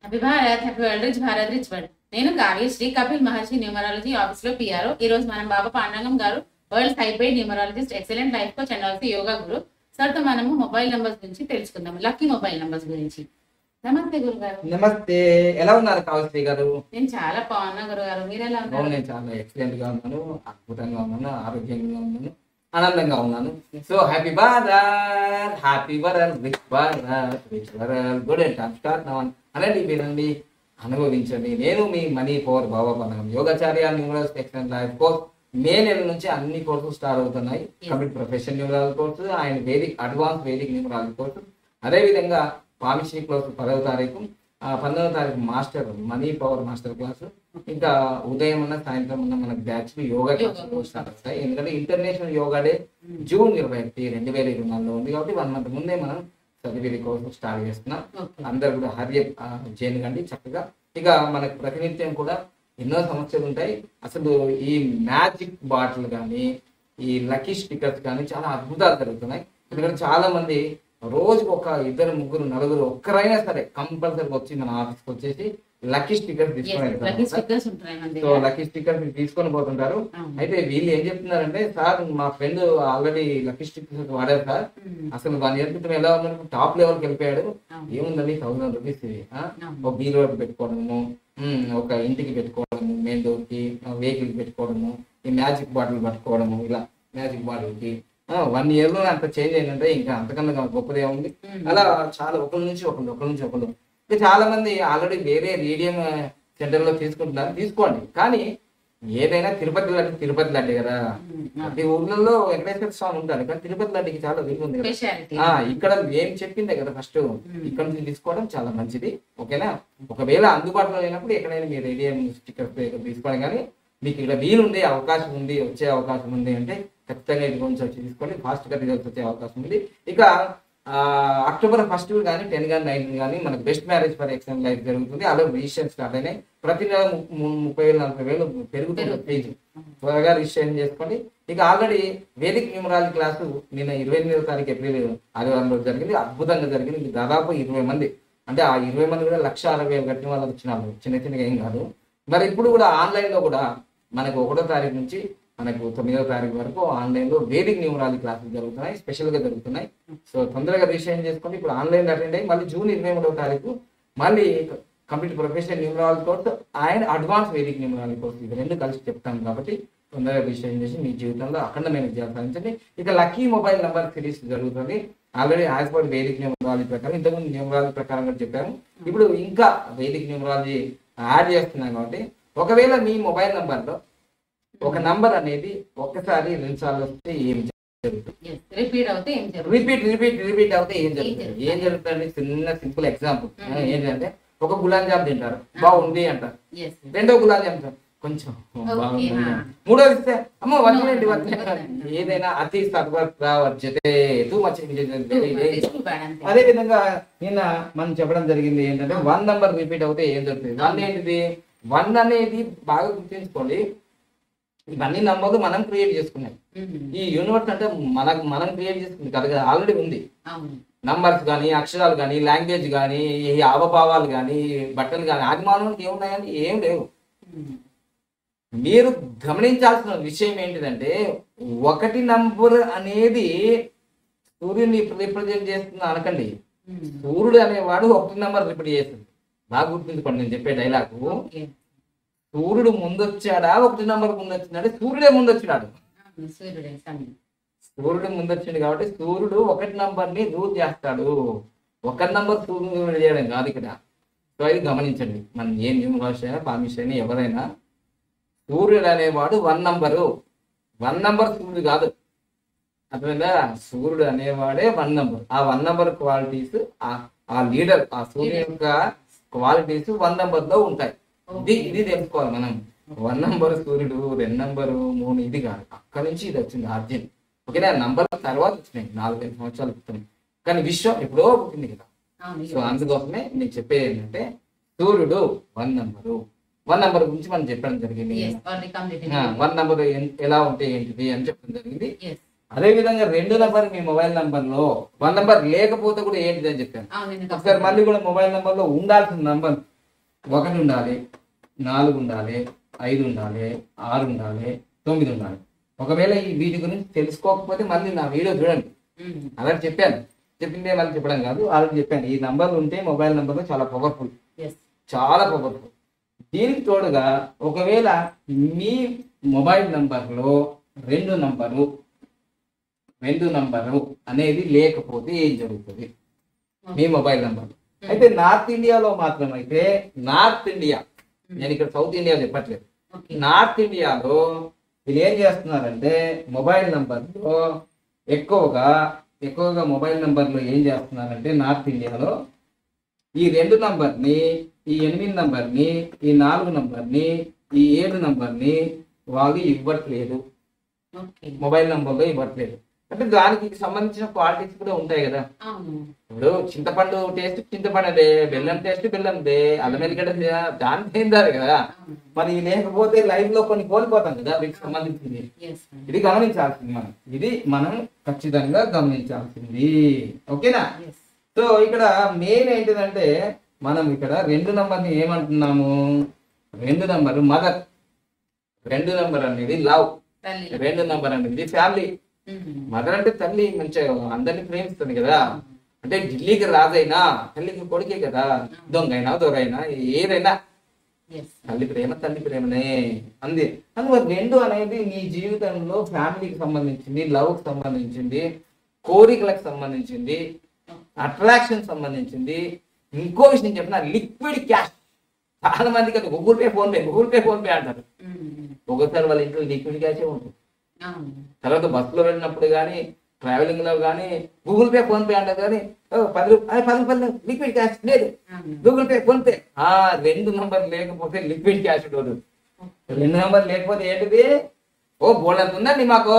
Happy Bharat, happy world, rich Bharat, rich world. నేను కావ్యశ్రీ, కపిల్ మహర్షి numerology office లో PRO. ఈ రోజు మనం బాబా పాండరంగం గారు, world hybrid numerologist, excellent life coach and also yoga Guru. Sir తో మనము మొబైల్ నంబర్స్ గురించి తెలుసుకుందాం, లక్కీ మొబైల్ నంబర్స్ గురించి. నమస్తే గురుగారు. నమస్తే, ఎలా ఉన్నారు కావశ్రీ గారు? నేను చాలా బాగున్నా గురుగారు, మీరు ఎలా ఉన్నారు? నేను చాలా ఎక్సలెంట్ గా ఉన్నాను, అద్భుతంగా ఉన్నాను, ఆరోగ్యంగా ఉన్నాను, ఆనందంగా ఉన్నాను. So happy Bharat, happy world, rich Bharat, rich world, good and top start నవన్ అనండి, వినండి, అనుభవించండి. నేను మీ మనీ పవర్ బాబా పనగం యోగాచార్య numerology excellent life course. May నెల నుంచి అన్ని కోర్సులు స్టార్ట్ అవుతున్నాయి. Complete professional numerology course and Vedic advance Vedic numerology course. అదేవిధంగా పామిశ్రీ కోర్సు 10వ తారీఖు, 19వ తారీఖు master money power master class. ఇంకా ఉదయం ఉన్న సాయంత్రం ఉన్న మనకు బ్యాచ్ యోగా క్లాసులు స్టార్ట్ అవుతాయి. ఎందుకంటే ఇంటర్నేషనల్ యోగా డే జూన్ 21, 2024లో ఉంది కాబట్టి 1 మంత్ ముందే మనం చదివేది కోర్సు స్టార్ట్ చేస్తున్నాం. అందరు కూడా హరి చేయకండి చక్కగా. ఇక మనకు ప్రతినిత్యం కూడా ఎన్నో సమస్యలు ఉంటాయి. అసలు ఈ మ్యాజిక్ బాటిల్ కానీ ఈ లక్కీ స్టిక్కర్స్ కానీ చాలా అద్భుతాలు జరుగుతున్నాయి. ఎందుకంటే చాలా మంది రోజుకు ఒక 2, 3, 4 ఒక్కరైనా సరే కంపల్సరీ వచ్చి మన ఆఫీస్కి వచ్చేసి లక్కీ స్టిక్కర్స్ తీసుకొని సో లక్కీ స్టిక్కర్స్ తీసుకొని పోతుంటారు. అయితే వీళ్ళు ఏం చెప్తున్నారంటే, సార్ మా ఫ్రెండ్ ఆల్రెడీ లక్కీ స్టిక్కర్స్ వాడారు సార్, అసలు 1 ఇయర్ క్రితం ఎలా ఉన్నాడు, టాప్ లెవెల్కి వెళ్ళిపోయాడు. ఏముందండి, 1000 రూపీస్ ఒక బీరో పెట్టుకోవడము, ఒక ఇంటికి పెట్టుకోవడము, మెయిన్ డోర్ కి, వెహికల్ పెట్టుకోవడము, ఈ మ్యాజిక్ బాటిల్ పట్టుకోవడము, ఇలా మ్యాజిక్ బాటిల్ కి 1 ఇయర్ లో అంత చేంజ్ అయిందంటే ఇంకా అంతకన్నా గొప్పదే ఉంది. అలా చాలా ఒకరి నుంచి ఒకరు. ఇంకా చాలా మంది ఆల్రెడీ వేరే రీడియం సెంటర్ లో తీసుకుంటున్నారు, తీసుకోండి. కానీ ఏదైనా తిరుపతి లడ్డు కదా, ప్రతి ఊర్లలో వెంకటేశ్వర స్వామి ఉంటారు, కానీ తిరుపతి లడ్డుకి చాలా విలువ ఉంది కదా. ఇక్కడ ఏం చెప్పిందే కదా ఫస్ట్, ఇక్కడ నుంచి తీసుకోవడం చాలా మంచిది. ఓకేనా? ఒకవేళ అందుబాటులో లేనప్పుడు ఎక్కడైనా మీరు రేడియం స్టిక్కర్ తీసుకోండి. కానీ మీకు ఇక్కడ వీలుంది, అవకాశం ఉంది, వచ్చే అవకాశం ఉంది అంటే ఖచ్చితంగా ఇది గురించి వచ్చి తీసుకోండి. ఫాస్ట్ గా రిజల్ట్స్ వచ్చే అవకాశం ఉంది. ఇక అక్టోబర్ 1 కానీ 10 కానీ 9 కానీ మనకు best marriage for excellent life జరుగుతుంది. అలా రిజిస్ట్రేషన్ స్టార్ట్ అయినాయి. ప్రతి నెల 30,000 40,000 పెరుగుతుంది ఫీజు. త్వరగా రిజిస్ట్రేషన్ చేసుకోండి. ఇక ఆల్రెడీ వేదిక్ న్యూమరాలజీ క్లాసు నిన్న 28వ తారీఖు ఏప్రిల్ ఆదివారం రోజు జరిగింది. అద్భుతంగా జరిగింది. దాదాపు 20 మంది, అంటే ఆ 20 మంది కూడా 1,60,000 కట్టిన వాళ్ళకి వచ్చినారు, చిన్నగా ఏం కాదు. మరి ఇప్పుడు కూడా ఆన్లైన్ లో కూడా మనకు 1వ తారీఖు నుంచి మనకు 9వ తారీఖు వరకు ఆన్లైన్ లో వేదిక్ న్యూమరాలజీ క్లాసులు జరుగుతున్నాయి, స్పెషల్ గా జరుగుతున్నాయి. సో తొందరగా రిజిస్ట్రేషన్ చేసుకోండి. ఇప్పుడు ఆన్లైన్ అటెండ్ అయ్యి మళ్ళీ జూన్ 23వ తారీఖు మళ్ళీ complete professional numerology course and advance Vedic numerology course, ఇది 2 కలిసి చెప్తాను కాబట్టి తొందరగా రిజిస్ట్రేషన్ చేసి మీ జీవితంలో అఖండమైన విజయాలు సాధించండి. ఇక లక్కీ మొబైల్ నంబర్ సిరీస్ జరుగుతుంది. Already as per Vedic numerology ప్రకారం, ఇంతకుముందు న్యూమరాలజీ ప్రకారం కూడా చెప్పాము. ఇప్పుడు ఇంకా వేదిక్ న్యూమరాలజీ యాడ్ చేస్తున్నాం కాబట్టి, ఒకవేళ మీ మొబైల్ నంబర్లో ఒక నంబర్ అనేది ఒక్కసారి 2 సార్లు వస్తే ఏం జరుగుతుంది, రిపీట్ అవుతే ఏం జరుగుతుంది, ఏం జరుగుతుంది? చిన్న సింపుల్ ఎగ్జాంపుల్ ఏంటంటే, ఒక గులాబ్ జామ్ తింటారు, బాగుంది అంటారు. రెండో గులాబ్ జామ్ కొంచెం బాగుంది, మూడోది ఇస్తే అమ్మ వచ్చినట్టు. ఏదైనా అతి సర్వత్రావర్జతే టూ మచ్. అదే విధంగా నిన్న మనం చెప్పడం జరిగింది ఏంటంటే, 1 నంబర్ రిపీట్ అవుతే ఏం జరుగుతుంది. 1 ఏంటిది? 1 అనేది బాగా గుర్తుంచుకోండి, ఇవన్నీ నంబర్లు మనం క్రియేట్ చేసుకున్నాం. ఈ యూనివర్స్ అంటే మనం క్రియేట్ చేసుకుంది కదా, ఆల్రెడీ ఉంది. నంబర్స్ కానీ, అక్షరాలు కానీ, లాంగ్వేజ్ కానీ, ఈ హావభావాలు కానీ, బట్టలు కానీ, ఆది మానవునికి ఏమున్నాయని ఏం లేవు. మీరు గమనించాల్సిన విషయం ఏంటిదంటే, 1 నంబర్ అనేది సూర్యుని రిప్రజెంట్ చేస్తుంది అనకండి. సూర్యుడు అనేవాడు 1 నంబర్ రిప్రజెంట్ చేస్తుంది. బాగా గుర్తుంచుకోండి నేను చెప్పే డైలాగు. సూర్యుడు ముందొచ్చాడా, 1 నంబర్ ముందొచ్చినాడు? సూర్యుడే ముందొచ్చినాడు. సూర్యుడు ముందొచ్చిండు కాబట్టి సూర్యుడు 1 నంబర్ ని రూల్ చేస్తాడు. 1 నంబర్ సూర్యుడు చేయడం కాదు ఇక్కడ. సో అది గమనించండి. మనం ఏ న్యూమరాలజీ అయినా, పామిస్ట్రీ అయినా, ఎవరైనా సూర్యుడు అనేవాడు 1 నంబరు. 1 నంబర్ సూర్యుడు కాదు, అర్థమైందా? సూర్యుడు అనేవాడే 1 నంబర్. ఆ 1 నంబర్ క్వాలిటీస్, ఆ లీడర్, ఆ సూర్యుడు యొక్క క్వాలిటీస్ 1 నంబర్ లో ఉంటాయి. ఇది తెలుసుకోవాలి మనం. 1 నంబర్ సూర్యుడు, 2 నంబరు, 3 ఇది కాదు. అక్కడి నుంచి ఇది వచ్చింది ఆర్జిన్. ఓకేనా? నంబర్ తర్వాత వచ్చినాయి, 4-5 సంవత్సరాలు పుట్టినాయి. కానీ విశ్వం ఎప్పుడో పుట్టింది కదా. సో అందుకోసమే నేను చెప్పేది ఏంటంటే, సూర్యుడు 1 నంబరు. 1 నంబర్ గురించి మనం చెప్పడం జరిగింది. 1 నంబర్ ఎలా ఉంటే ఏంటిది అని చెప్పడం జరిగింది. అదే విధంగా 2 నంబర్ మీ మొబైల్ నంబర్ లో 1 నంబర్ లేకపోతే కూడా ఏంటిది అని చెప్పాను. ఒకసారి మళ్ళీ కూడా మొబైల్ నంబర్ లో ఉండాల్సిన నంబర్ 1 ఉండాలి, 4 ఉండాలి, 5 ఉండాలి, 6 ఉండాలి, 9 ఉండాలి. ఒకవేళ ఈ వీటి గురించి తెలుసుకోకపోతే మళ్ళీ నా వీడియో చూడండి. అలాంటి చెప్పాను, చెప్పిందే మళ్ళీ చెప్పడం కాదు, ఆల్రెడీ చెప్పాను. ఈ నంబర్లు ఉంటే మొబైల్ నంబర్లు చాలా పవర్ఫుల్, చాలా పవర్ఫుల్. దీనికి తోడుగా ఒకవేళ మీ మొబైల్ నంబర్లో 2 నంబరు అనేది లేకపోతే ఏం జరుగుతుంది? మీ మొబైల్ నంబర్ అయితే నార్త్ ఇండియాలో మాత్రం అయితే, నార్త్ ఇండియా, నేను ఇక్కడ సౌత్ ఇండియా చెప్పట్లేదు, నార్త్ ఇండియాలో వీళ్ళు ఏం చేస్తున్నారంటే మొబైల్ నంబర్లో ఎక్కువగా మొబైల్ నంబర్లో ఏం చేస్తున్నారంటే నార్త్ ఇండియాలో ఈ 2 నంబర్ని, ఈ 8 నంబర్ని, ఈ 4 నంబర్ని, ఈ 7 నంబర్ని వాళ్ళు ఇవ్వట్లేదు, మొబైల్ నంబర్లో ఇవ్వట్లేదు. అంటే దానికి సంబంధించిన క్వాలిటీస్ కూడా ఉంటాయి కదా. ఇప్పుడు చింతపండు టేస్ట్ చింతపండుదే, బెల్లం టేస్ట్ బెల్లందే, అల్లం ఎల్లిగడ్డ దానికి ఏందారు కదా. మరి లేకపోతే లైఫ్ లో కొన్ని కోల్పోతాం కదా వీటికి సంబంధించింది. ఇది గమనించాల్సింది మనం, ఇది మనం ఖచ్చితంగా గమనించాల్సింది. ఓకేనా? సో ఇక్కడ మెయిన్ ఏంటిదంటే మనం ఇక్కడ 2 నంబర్ని ఏమంటున్నాము? 2 నంబర్ మదర్, 2 నంబర్ అనేది లవ్, 2 నంబర్ అనేది ఫ్యామిలీ. మదర్ అంటే తల్లి, మంచిగా అందరినీ ప్రేమిస్తుంది కదా. అంటే ఢిల్లీకి రాజైనా తల్లికి కొడుకే కదా, దొంగైనా దొరైనా ఏదైనా తల్లి ప్రేమనే అంది. అందువల్ల 2 అనేది నీ జీవితంలో ఫ్యామిలీకి సంబంధించింది, లవ్ కి సంబంధించింది, కోరికలకు సంబంధించింది, అట్రాక్షన్ సంబంధించింది. ఇంకో విషయం చెప్పిన లిక్విడ్ క్యాష్. చాలా మందికి అది గూగుల్ పే ఫోన్ పే అంటారు. ఒకసారి వాళ్ళ ఇంట్లో లిక్విడ్ క్యాషే ఉంటుంది. తర్వాత బస్సులో వెళ్ళినప్పుడు కానీ ట్రావెలింగ్ లో కానీ గూగుల్ పే ఫోన్ పే అంటారు. కానీ 10 రూపాయలు లిక్విడ్ క్యాష్ లేదు, Google pay phone pay. 2 number లేకపోతే లిక్విడ్ క్యాష్ ఉండదు. 2 నంబర్ లేకపోతే ఏంటిది? బోల్డ్ ఉందండి మాకు,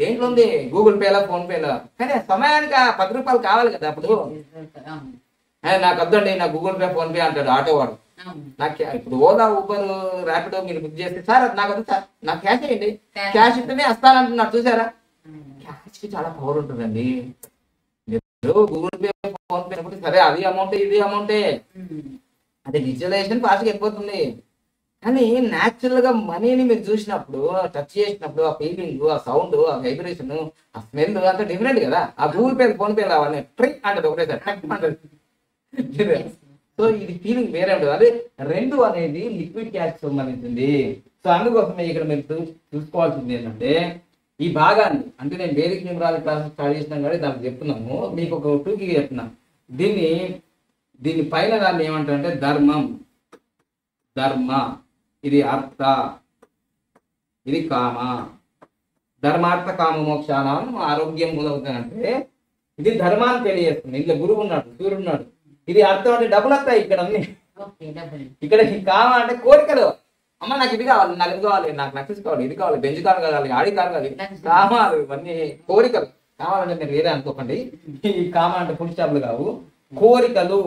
దేంట్లో ఉంది? గూగుల్ పేలో ఫోన్ పేలో. కానీ సమయానికి 10 రూపాయలు కావాలి కదా. అప్పుడు నాకు వద్దండి, నాకు గూగుల్ పే ఫోన్ పే అంటాడు ఆటో వాడు. నాకు ఇప్పుడు ఓలా ఊబర్ ర్యాపిడో మీరు బుక్ చేస్తే, సార్ నాకు వద్దు సార్, నాకు క్యాష్ అయ్యండి, క్యాష్ ఇస్తేనే వస్తానంటున్నారు. చూసారా? క్యాష్ కి చాలా పవర్ ఉంటుందండి. గూగుల్ పే ఫోన్ పే సరే అది అమౌంట్ ఇది అమౌంటే, అది డిజిటలైజేషన్ ఫాస్ట్ గా వెళ్ళిపోతుంది. కానీ న్యాచురల్ గా మనీని మీరు చూసినప్పుడు, టచ్ చేసినప్పుడు ఆ ఫీలింగ్, ఆ సౌండ్, ఆ వైబ్రేషన్, ఆ స్మెల్ అంతా డిఫరెంట్ కదా. ఆ గూగుల్ పే ఫోన్ పే రావాలి ట్రిక్ అంటది ఒకటేసారి. సో ఇది ఫీలింగ్ వేరే ఉంటుంది. అదే 2 అనేది లిక్విడ్ క్యాష్ సంబంధించింది. సో అందుకోసమే ఇక్కడ మీరు చూసుకోవాల్సింది ఏంటంటే ఈ భాగాన్ని, అంటే నేను వేదిక న్యూమరాలజీ క్లాసెస్ స్టార్ట్ చేసినాం కానీ దానికి చెప్తున్నాము, మీకు ఒక టూకి చెప్తున్నాం. దీని పైన దాన్ని ఏమంటారంటే ధర్మ, ఇది అర్థ, ఇది కామ. ధర్మార్థ కామ మోక్షానం ఆరోగ్యం మొదలవుతానంటే ఇది ధర్మాన్ని తెలియజేస్తుంది. ఇంట్లో గురువు ఉన్నాడు, సూర్యుడు ఉన్నాడు. ఇది అర్థం అంటే డబ్బులు వస్తాయి ఇక్కడ అన్ని. ఇక్కడ కామ అంటే కోరికలు. అమ్మ నాకు ఇది కావాలి, నాకు ఇది కావాలి, నాకు నక్సెస్ కావాలి, ఇది కావాలి, బెంచ్ కారు కావాలి, ఆడి కారు కావాలి, కామాలు ఇవన్నీ కోరికలు. కావాలంటే మీరు వేరే అనుకోకండి, ఈ కామ అంటే ఫుల్ స్టాప్లు కావు, కోరికలు.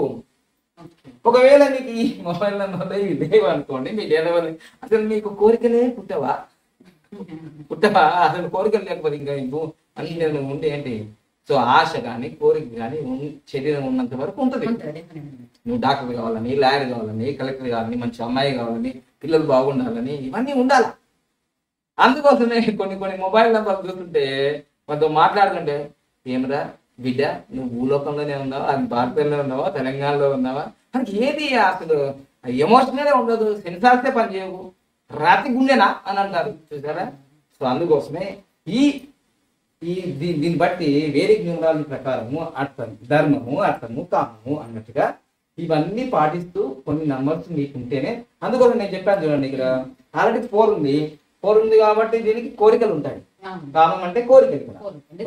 ఒకవేళ మీకు ఈ మొబైల్ నెంబర్లో ఇవి లేవు అనుకోండి, మీ డెలివరీ అసలు మీకు కోరికలే పుట్టవా? అసలు కోరికలు లేకపోతే ఇంకా అన్ని నేను ఉండే ఏంటి? సో ఆశ కానీ కోరిక కానీ శరీరం ఉన్నంత వరకు ఉంటుంది. నువ్వు డాక్టర్ కావాలని, లాయర్ కావాలని, కలెక్టర్ కావాలని, మంచి అమ్మాయి కావాలని, పిల్లలు బాగుండాలని, ఇవన్నీ ఉండాలి. అందుకోసమే కొన్ని మొబైల్ నెంబర్లు చూస్తుంటే కొంత మాట్లాడుతుంటే, ఏమరా బిడ్డ నువ్వు భూలోకంలోనే ఉన్నావా, అది భారతదేశంలో ఉన్నావా, తెలంగాణలో ఉన్నావా, మనకి ఏది అసలు ఎమోషనలే ఉండదు, సెన్సార్సే పని చేయవు, రాతి గుండెనా అని అంటారు. చూసారా? సో అందుకోసమే దీన్ని బట్టి వేదిక న్యూమరాలజీ ప్రకారము ధర్మము, అర్థము, కామము అన్నట్టుగా ఇవన్నీ పాటిస్తూ కొన్ని నంబర్స్ మీకు ఉంటేనే. అందుకోసం నేను చెప్పాను చూడండి, ఇక్కడ ఆల్రెడీ 4 ఉంది కాబట్టి దీనికి కోరికలు ఉంటాయి. కామం అంటే కోరికలు ఇక్కడ.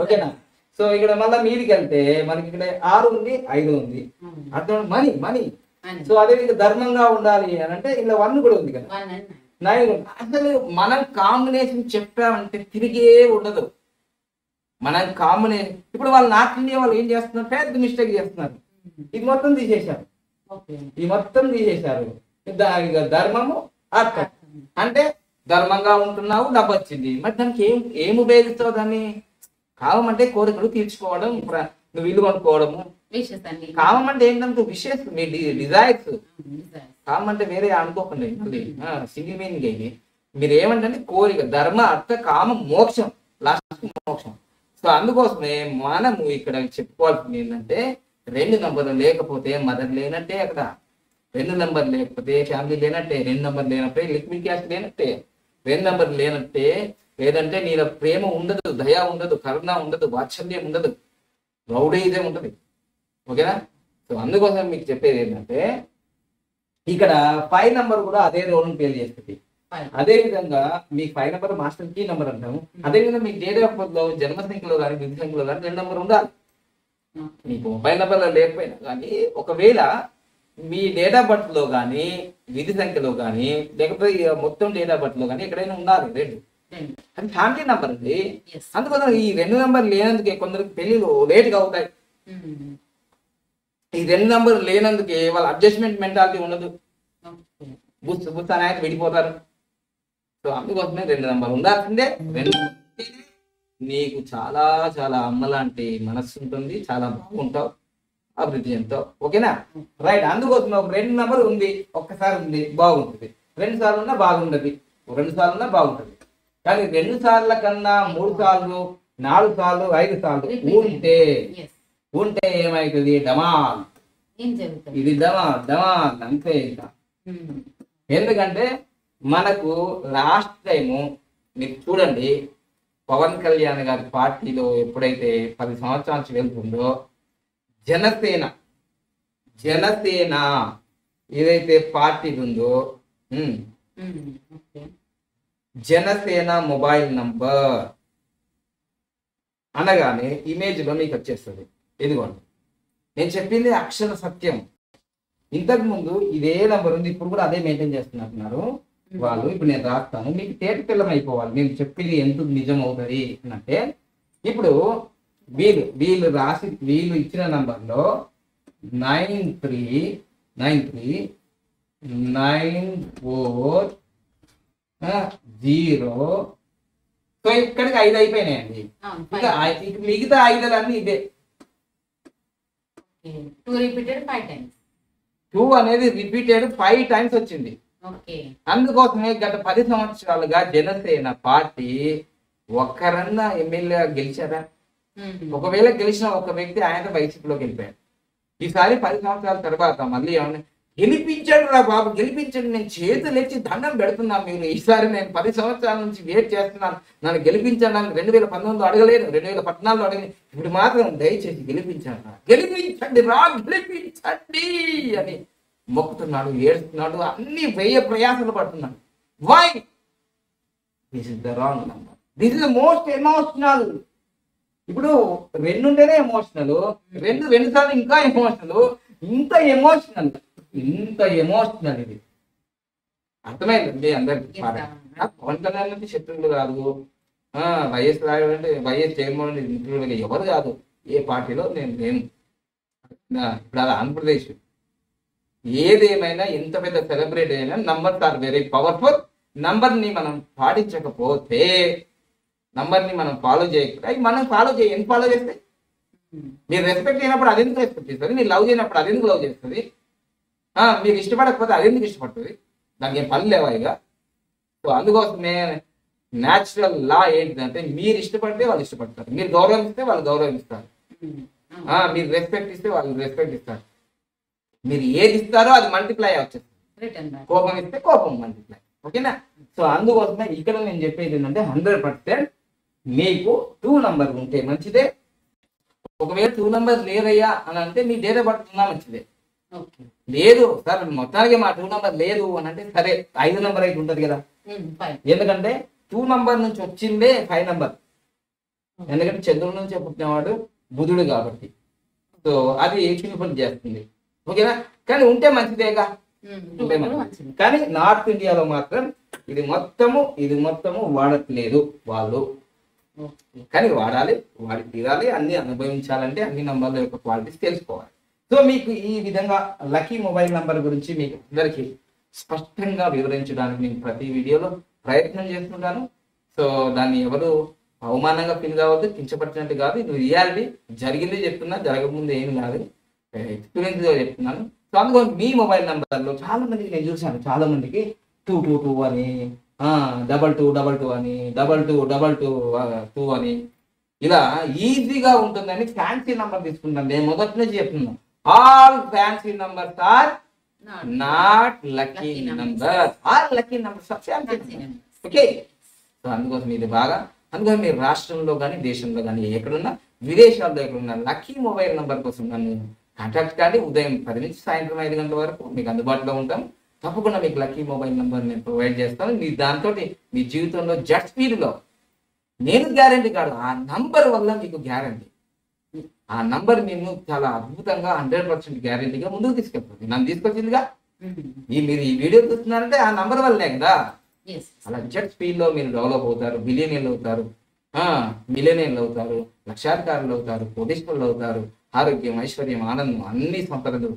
ఓకేనా? సో ఇక్కడ మళ్ళీ మీదికి వెళ్తే మనకి ఇక్కడ 6 ఉంది, 5 ఉంది. అర్థం మనీ. సో అదే మీకు ధర్మంగా ఉండాలి అని అంటే ఇలా 1 కూడా ఉంది కదా, 9. అసలు మనం కాంబినేషన్ చెప్పామంటే తిరిగే ఉండదు. మనం కాంబినేషన్ ఇప్పుడు వాళ్ళు నార్త్ ఇండియా వాళ్ళు ఏం చేస్తున్నారు, పెద్ద మిస్టేక్ చేస్తున్నారు. ఇది మొత్తం తీసేశారు, ధర్మము అర్థం అంటే ధర్మంగా ఉంటున్నావు, డబ్బు వచ్చింది. మరి దానికి ఏం ఉపయోగిస్తావు? దాన్ని కామం అంటే కోరికలు తీర్చుకోవడం, నువ్వు ఇల్లు కొనుక్కోవడము. కామం అంటే ఏంటంటే విషెస్, మీ డిజైర్స్. కామం అంటే వేరే అనుకోకండి మళ్ళీ సింగిల్ మీనింగ్ ఇది. మీరు ఏమంటే కోరిక, ధర్మ అర్థ కామ మోక్షం, లాస్ట్ మోక్షం. సో అందుకోసమే మనము ఇక్కడ చెప్పుకోవాల్సింది ఏంటంటే 2 నంబర్లు లేకపోతే మదర్ లేనట్టే, అక్కడ 2 నంబర్ లేకపోతే ఫ్యామిలీ లేనట్టే, 2 నంబర్ లేనట్టే లిక్విడ్ క్యాష్ లేనట్టే, 2 నంబర్ లేనట్టే లేదంటే నీలో ప్రేమ ఉండదు, దయ ఉండదు, కరుణ ఉండదు, వాత్సల్యం ఉండదు, రౌడీజం ఉంటుంది. ఓకేనా? సో అందుకోసం మీకు చెప్పేది ఏంటంటే ఇక్కడ 5 నంబర్ కూడా అదే రోల్ ప్లే చేస్తుంది. అదే విధంగా మీకు 5 నంబర్ మాస్టర్ కీ నంబర్ అంటాము. అదే విధంగా మీకు డేట్ ఆఫ్ బర్త్ లో జన్మ సంఖ్యలో కానీ విధి సంఖ్యలో కానీ 2 నంబర్ ఉండాలి. మీకు 5 నంబర్లో లేకపోయినా కానీ ఒకవేళ మీ డేట్ ఆఫ్ బర్త్ లో కానీ విధి సంఖ్యలో కానీ లేకపోతే మొత్తం డేట్ ఆఫ్ బర్త్ లో కానీ ఎక్కడైనా ఉండాలి 2. అది ఫ్యామిలీ నంబర్ అండి. అందుకోసం ఈ 2 నంబర్ లేనందుకే కొందరికి పెళ్లిలు లేట్గా అవుతాయి. ఈ 2 నంబర్ లేనందుకే వాళ్ళ అడ్జస్ట్మెంట్ మెంటాలిటీ ఉండదు, బుస్ అనేది విడిపోతారు. సో అందుకోసమే 2 నంబర్ ఉండాల్సిందే. 2 నీకు చాలా చాలా అమ్మ లాంటి మనస్సు ఉంటుంది, చాలా బాగుంటావు, అభివృద్ధి చెందుతావు. ఓకేనా? రైట్. అందుకోసం ఒక 2 నంబర్ ఉంది, ఒక్కసారి ఉంది బాగుంటుంది, 2 సార్లు ఉన్నా బాగుండదు, 2 సార్లు ఉన్నా బాగుంటుంది. కానీ 2 సార్ల కన్నా 3 సార్లు 4 సార్లు 5 సార్లు ఉంటే ఏమైతుంది? డమాల్. ఇది డమాల్ అంతే. ఇంకా ఎందుకంటే మనకు లాస్ట్ టైము మీరు చూడండి, పవన్ కళ్యాణ్ గారి పార్టీలో ఎప్పుడైతే 10 సంవత్సరాల నుంచి వెళ్తుందో జనసేన ఏదైతే పార్టీ ఉందో జనసేన మొబైల్ నంబర్ అనగానే ఇమేజ్ లో మీకు వచ్చేస్తుంది. ఇదిగోండి, నేను చెప్పింది అక్షర సత్యం. ఇంతకు ముందు ఇదే నంబర్ ఉంది, ఇప్పుడు కూడా అదే మెయింటైన్ చేస్తున్నారు వాళ్ళు. ఇప్పుడు నేను రాస్తాను, మీకు తేట పిల్లం అయిపోవాలి నేను చెప్పింది ఎందుకు నిజం అవుతుంది అంటే. ఇప్పుడు వీళ్ళు ఇచ్చిన నంబర్లో 9394 సో ఇక్కడికి 5 అయిపోయినాయండి. ఇంకా మిగతా 5 ఇదే. 2 అనేది రిపీటెడ్ 5 టైమ్స్ వచ్చింది. అందుకోసమే గత 10 సంవత్సరాలుగా జనసేన పార్టీ ఒక్కరన్నా ఎమ్మెల్యే గెలిచారా? ఒకవేళ గెలిచిన ఒక వ్యక్తి ఆయన వైసీపీలోకి వెళ్ళిపోయాడు. ఈసారి 10 సంవత్సరాల తర్వాత మళ్ళీ ఏమన్నా గెలిపించాడు రా బాబు, గెలిపించండి, నేను చేతులు ఎత్తి దండం పెడుతున్నాను. మీరు ఈసారి నేను 10 సంవత్సరాల నుంచి వెయిట్ చేస్తున్నాను, నన్ను గెలిపించాను. 2019లో అడగలేదు, 2014లో అడగలేదు, ఇప్పుడు మాత్రం దయచేసి గెలిపించండి రా, గెలిపించండి అని మొక్కుతున్నాడు, ఏడుస్తున్నాడు, అన్ని ప్రయాసాలు పడుతున్నాడు. Why? This is the wrong number, this is the most emotional. ఇప్పుడు 2 ఉంటేనే ఎమోషనల్, 2 సార్లు ఇంకా ఎమోషనల్, ఇంత ఎమోషనల్ ఇది అర్థమైందండి అందరికి. పవన్ కళ్యాణ్ అంటే శత్రువులు కాదు, వైఎస్ రాయుడు అంటే వైఎస్ జగన్మోహన్ రెడ్డి మిత్రులు ఎవరు కాదు, ఏ పార్టీలో నేను లేను. ఇప్పుడు అది ఆంధ్రప్రదేశ్. ఏదేమైనా ఎంత పెద్ద సెలబ్రిటీ అయినా నంబర్స్ ఆర్ వెరీ పవర్ఫుల్. నంబర్ని మనం పాటించకపోతే, నంబర్ని మనం ఫాలో చేయకపోతే, మనం ఎందుకు ఫాలో చేస్తే? మీరు రెస్పెక్ట్ అయినప్పుడు అది ఎందుకు రెస్పెక్ట్ చేస్తుంది? మీరు లవ్ చేయనప్పుడు అది ఎందుకు లవ్ చేస్తుంది? మీరు ఇష్టపడకపోతే అది ఎందుకు ఇష్టపడుతుంది? దానికి ఏం పని లేవా ఇక? సో అందుకోసమే న్యాచురల్ లా ఏంటిదంటే, మీరు ఇష్టపడితే వాళ్ళు ఇష్టపడతారు, మీరు గౌరవిస్తే వాళ్ళు గౌరవిస్తారు, మీరు రెస్పెక్ట్ ఇస్తే వాళ్ళు రెస్పెక్ట్ ఇస్తారు, మీరు ఏది ఇస్తారో అది మల్టిప్లై వచ్చేస్తుంది, కోపం ఇస్తే కోపం మల్టిప్లై. ఓకేనా? సో అందుకోసమే ఇక్కడ నేను చెప్పేది ఏంటంటే 100% మీకు 2 నంబర్ ఉంటే మంచిదే. ఒకవేళ 2 నంబర్ లేదయ్యా అని అంటే మీ డేట్ ఆఫ్ బర్త్ ఉన్నా మంచిదే. లేదు సార్ మొత్తానికి మా 2 నంబర్ లేదు అని అంటే సరే 5 నంబర్ అయితే ఉంటుంది కదా. ఎందుకంటే 2 నంబర్ నుంచి వచ్చిందే 5 నంబర్. ఎందుకంటే చంద్రుడి నుంచి పుట్టినవాడు బుధుడు కాబట్టి. సో అది ఫుల్ఫిల్ చేస్తుంది. ఓకేనా? కానీ ఉంటే మంచిదేగా. కానీ నార్త్ ఇండియాలో మాత్రం ఇది మొత్తము వాడట్లేదు వాళ్ళు. కానీ వాడి తీరాలి, అన్ని అనుభవించాలంటే అన్ని నంబర్ల యొక్క క్వాలిటీస్ తెలుసుకోవాలి. సో మీకు ఈ విధంగా లక్కీ మొబైల్ నంబర్ గురించి మీకు అందరికీ స్పష్టంగా వివరించడానికి నేను ప్రతి వీడియోలో ప్రయత్నం చేస్తుంటాను. సో దాన్ని ఎవరు అవమానంగా ఫీల్ కావద్దు, కించపరిచినట్టు కాదు, ఇది రియాలిటీ, జరిగింది చెప్తున్నా, జరగకముందు ఏమి కాదు, ఎక్స్పీరియన్స్ గా చెప్తున్నాను. సో అందుకని మీ మొబైల్ నెంబర్లో చాలా మందికి నేను చూశాను, చాలా మందికి 222 అని 2222 అని 2222 అని ఇలా ఈజీగా ఉంటుందని ఫ్యాన్సీ నంబర్ తీసుకుంటాను. నేను మొదటి నుంచి చెప్తున్నాను, all fancy numbers are not lucky number, all lucky numbers are fancy. Okay, so అందుకోసం ఇది బాగా, అందుకని మీరు రాష్ట్రంలో కానీ దేశంలో కానీ ఎక్కడున్నా, విదేశాల్లో ఎక్కడున్నా లక్కీ మొబైల్ నెంబర్ కోసం నన్ను కాంటాక్ట్ కానీ ఉదయం 10 నుంచి సాయంత్రం 5 గంటల వరకు మీకు అందుబాటులో ఉంటాం. తప్పకుండా మీకు లక్కీ మొబైల్ నెంబర్ నేను ప్రొవైడ్ చేస్తాను. మీ దాంతో మీ జీవితంలో జెట్ స్పీడ్లో, నేను గ్యారంటీ కాదు, ఆ నంబర్ వల్ల మీకు గ్యారంటీ, ఆ నంబర్ నేను చాలా అద్భుతంగా 100% గ్యారంటీగా ముందుకు తీసుకెళ్తుంది. నన్ను తీసుకొచ్చిందిగా, మీరు ఈ వీడియో చూస్తున్నారంటే ఆ నంబర్ వల్లనే కదా. అలా జెట్ స్పీడ్ లో మీరు డెవలప్ అవుతారు, బిలియనీర్లు అవుతారు, మిలియనీర్లు అవుతారు, లక్షాధికారులు అవుతారు, కోటీశ్వరులు అవుతారు. ఆరోగ్యం, ఐశ్వర్యం, ఆనందం అన్ని సంపదలు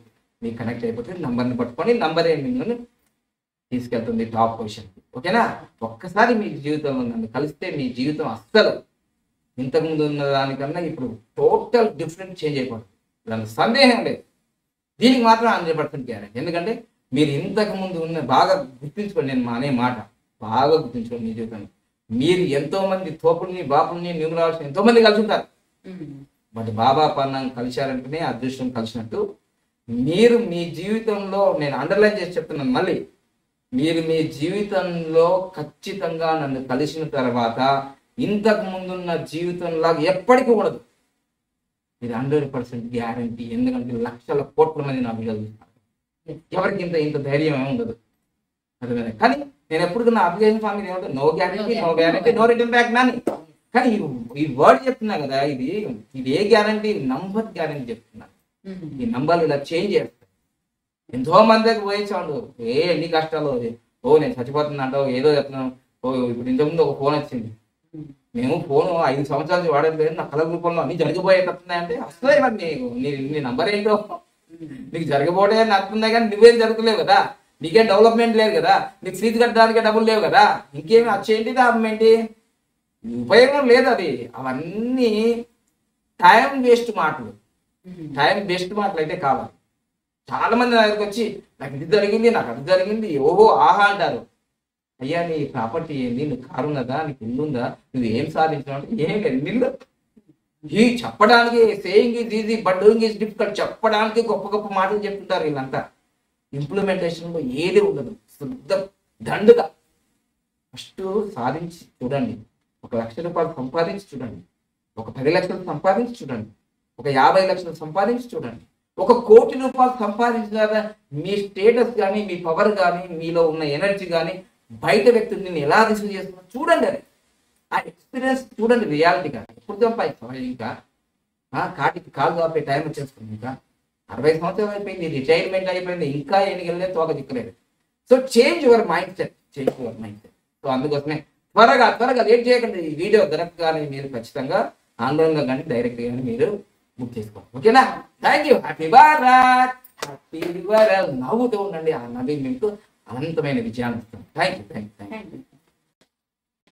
మీకు కనెక్ట్ అయిపోతే నంబర్ని పట్టుకొని నంబరే మిమ్మల్ని తీసుకెళ్తుంది టాప్ పొజిషన్. ఓకేనా, ఒక్కసారి మీ జీవితంలో నన్ను కలిస్తే మీ జీవితం అస్సలు ఇంతకుముందు ఉన్న దానికన్నా ఇప్పుడు టోటల్ డిఫరెంట్ చేంజ్ అయిపోతుంది, దానికి సందేహం లేదు. దీనికి మాత్రం 100% గ్యారెంటీ. ఎందుకంటే మీరు ఇంతకు ముందు ఉన్న బాగా గుర్తుంచుకోండి, నేను అనే మాట బాగా గుర్తుంచుకోండి. మీ జీవితంలో మీరు ఎంతో మంది తోపుల్ని, బాపుల్ని, న్యూమరాల్స్ ఎంతో మంది కలిసి ఉంటారు. బట్ బాబా పన్నం కలిశారంటేనే అదృష్టం కలిసినట్టు. మీరు మీ జీవితంలో, నేను అండర్లైన్ చేసి చెప్తున్నాను మళ్ళీ, మీరు మీ జీవితంలో ఖచ్చితంగా నన్ను కలిసిన తర్వాత ఇంతకు ముందున్న జీవితంలాగా ఎప్పటికీ ఉండదు. ఇది 100% గ్యారంటీ. ఎందుకంటే లక్షల కోట్ల మంది నా వీడియోలు చూస్తారు, ఎవరికి ఇంత ధైర్యం ఏమి ఉండదు. అర్థమైంది. కానీ నేను ఎప్పుడు నా అప్లికేషన్ ఫామ్ మీద ఏమంటే no guarantee, no guarantee, no return back Nani. కానీ ఈ వర్డ్ చెప్తున్నా కదా, ఇది ఏ గ్యారంటీ, నంబర్ గ్యారంటీ చెప్తున్నా. ఈ నంబర్లు ఇలా చేంజ్ చేస్తాయి. ఎంతో మంది దగ్గర పోయించాడు, ఎన్ని కష్టాలు, నేను చచ్చిపోతున్నా అంటావు, ఏదో చెప్తున్నాను. ఇప్పుడు ఇంతకుముందు ఒక ఫోన్ వచ్చింది, మేము ఫోన్ 5 సంవత్సరాల నుంచి వాడట్లేదు, నా కళ రూపంలో అన్ని జరిగిపోయేటట్టున్నాయి అంటే వస్తుంది. మరి నీ నంబర్ ఏంటో, నీకు జరగబోటే నడుతున్నాయి కానీ నువ్వేం జరగలేవు కదా, నీకేం డెవలప్మెంట్ లేదు కదా, నీకు ఫీజు కట్టడానికి డబ్బులు లేవు కదా, ఇంకేమి వచ్చేంటి లాభం ఏంటి, ఉపయోగం లేదు. అది అవన్నీ టైం వేస్ట్ మాటలు. టైం వేస్ట్ మాటలు అయితే కావాలి. చాలా మంది నా దగ్గరకు వచ్చి నాకు ఇది జరిగింది, నాకు అది జరిగింది, ఓహో ఆహా అంటారు. అయ్యా నీ ప్రాపర్టీ ఏంది, నువ్వు కారు ఉన్నదా, నీకు ఇల్లు ఉందా, నువ్వు ఏం సాధించినావు అంటే ఏం లేదు. నిల్లు ఈ చెప్పడానికి saying is easy but doing is difficult, చెప్పడానికి గొప్ప గొప్ప మాటలు చెప్తుంటారు వీళ్ళంతా. ఇంప్లిమెంటేషన్లో ఏది ఉండదు, శుద్ధ దండుగా. ఫస్ట్ సాధించి చూడండి, 1 లక్ష రూపాయలు సంపాదించి చూడండి, ఒక 10 లక్షలు సంపాదించి చూడండి, ఒక 50 లక్షలు సంపాదించి చూడండి, 1 కోటి రూపాయలు సంపాదించిన మీ స్టేటస్ కానీ, మీ పవర్ కానీ, మీలో ఉన్న ఎనర్జీ కానీ బయట వ్యక్తులు నేను ఎలా రిసీవ్ చేస్తున్నా చూడండి. అది ఆ ఎక్స్పీరియన్స్ చూడండి రియాలిటీగా. ఎప్పుడు సంపాదిస్తాం ఇంకా, కాటికి కాలు కాపే టైం వచ్చేస్తుంది. ఇంకా 60 సంవత్సరాలు అయిపోయింది, రిటైర్మెంట్ అయిపోయింది, ఇంకా ఎన్నికలే తోక దిక్కలేదు. So change your mind set, change your mind set. So అందుకోసమే త్వరగా లేట్ చేయకండి. ఈ వీడియో దొరకగానే మీరు ఖచ్చితంగా ఆన్లైన్లో కానీ డైరెక్ట్ కానీ మీరు బుక్ చేసుకోండి. ఓకేనా, thank you. Happy Bharat, happy world. నవ్వుతూ ఉండండి, ఆ నవ్వి మీకు అనంతమైన విజయాన్ని ఇస్తాం. Thank you.